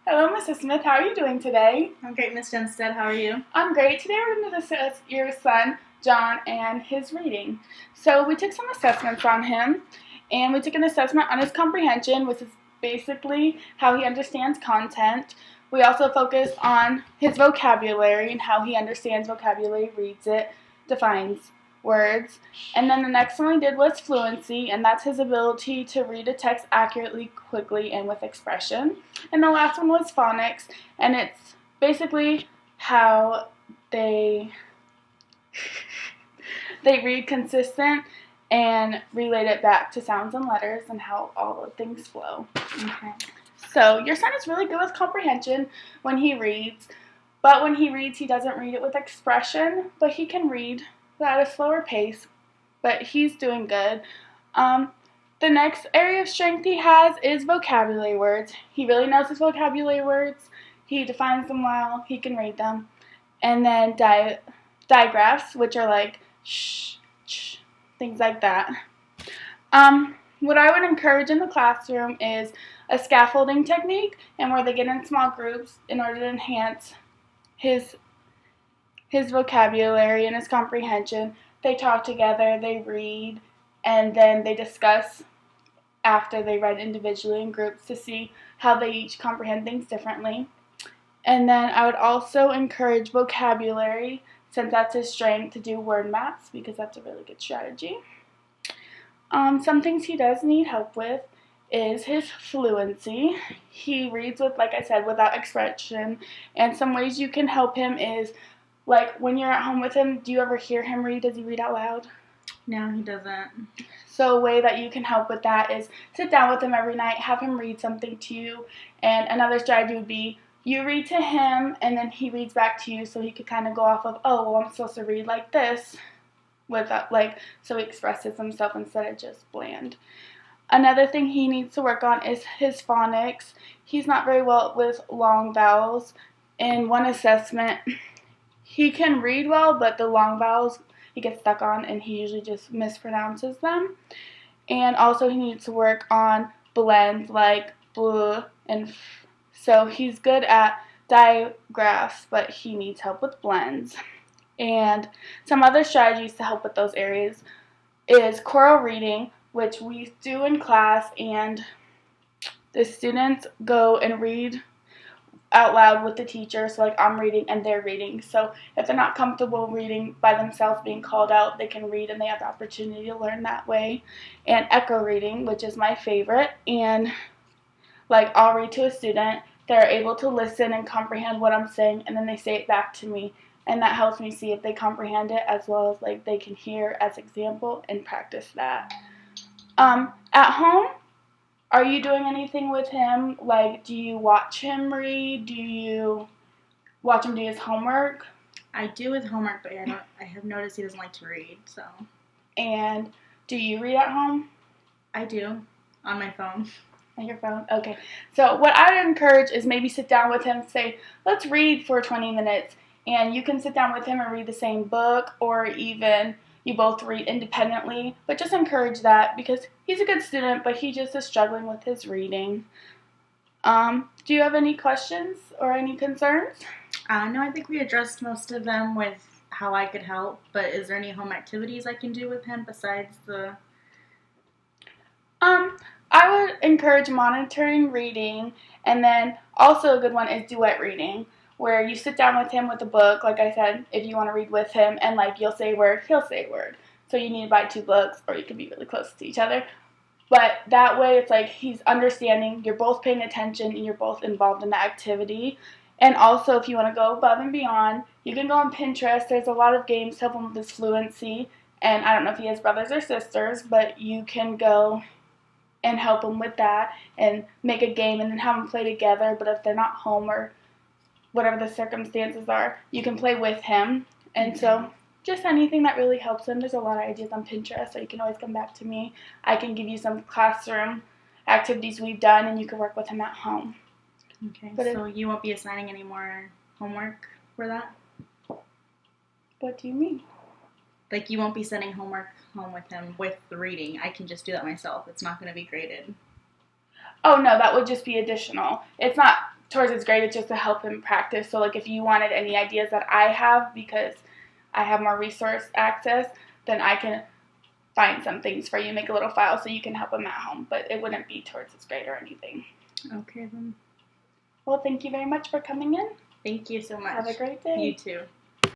Hello, Mrs. Smith. How are you doing today? I'm great, Miss Jenstead. How are you? I'm great. Today we're going to discuss your son, John, and his reading. So we took some assessments on him, and we took an assessment on his comprehension, which is basically how he understands content. We also focused on his vocabulary and how he understands vocabulary, reads it, defines words. And then the next one we did was fluency, and that's his ability to read a text accurately, quickly, and with expression. And the last one was phonics, and it's basically how they read consistent and relate it back to sounds and letters and how all the things flow. Okay. So your son is really good with comprehension when he reads, but when he reads, he doesn't read it with expression, but he can read at a slower pace, but he's doing good. The next area of strength he has is vocabulary words. He really knows his vocabulary words. He defines them well. He can read them. And then digraphs, which are like shh, shh, things like that. What I would encourage in the classroom is a scaffolding technique, and where they get in small groups in order to enhance his vocabulary and his comprehension. They talk together, they read, and then they discuss after they read individually in groups to see how they each comprehend things differently. And then I would also encourage vocabulary, since that's his strength, to do word maps, because that's a really good strategy. Some things he does need help with is his fluency. He reads with, like I said, without expression, and some ways you can help him is, like, when you're at home with him, do you ever hear him read? Does he read out loud? No, he doesn't. So a way that you can help with that is sit down with him every night, have him read something to you, and another strategy would be you read to him, and then he reads back to you, so he could kind of go off of, oh, well, I'm supposed to read like this, without, so he expresses himself instead of just bland. Another thing he needs to work on is his phonics. He's not very well with long vowels. In one assessment, he can read well, but the long vowels he gets stuck on, and he usually just mispronounces them. And also he needs to work on blends like bl and f. So he's good at digraphs, but he needs help with blends. And some other strategies to help with those areas is choral reading, which we do in class, and the students go and read out loud with the teacher, so like I'm reading and they're reading. So if they're not comfortable reading by themselves being called out, they can read and they have the opportunity to learn that way. And echo reading, which is my favorite, and like I'll read to a student, they're able to listen and comprehend what I'm saying, and then they say it back to me, and that helps me see if they comprehend it as well as like they can hear as example and practice that. At home, are you doing anything with him? Like, do you watch him read? Do you watch him do his homework? I do with homework, but I have noticed he doesn't like to read, so. And do you read at home? I do, on my phone. On your phone? Okay. So what I would encourage is maybe sit down with him and say, let's read for 20 minutes. And you can sit down with him and read the same book, or even you both read independently, but just encourage that because he's a good student, but he just is struggling with his reading. Do you have any questions or any concerns? No, I think we addressed most of them with how I could help, but is there any home activities I can do with him besides the... I would encourage monitoring reading, and then also a good one is duet reading, where you sit down with him with a book, like I said, if you want to read with him, and like you'll say a word, he'll say a word. So you need to buy 2 books, or you can be really close to each other. But that way it's like he's understanding, you're both paying attention, and you're both involved in the activity. And also if you want to go above and beyond, you can go on Pinterest. There's a lot of games to help him with his fluency. And I don't know if he has brothers or sisters, but you can go and help him with that and make a game and then have them play together. But if they're not home or whatever the circumstances are, you can play with him. And so just anything that really helps him. There's a lot of ideas on Pinterest, so you can always come back to me. I can give you some classroom activities we've done, and you can work with him at home. Okay, but so you won't be assigning any more homework for that? What do you mean? Like, you won't be sending homework home with him with the reading. I can just do that myself. It's not going to be graded. Oh, no, that would just be additional. It's not towards his grade. It's just to help him practice. So, like, if you wanted any ideas that I have, because I have more resource access, then I can find some things for you, make a little file so you can help him at home. But it wouldn't be towards his grade or anything. Okay, then. Well, thank you very much for coming in. Thank you so much. Have a great day. You too.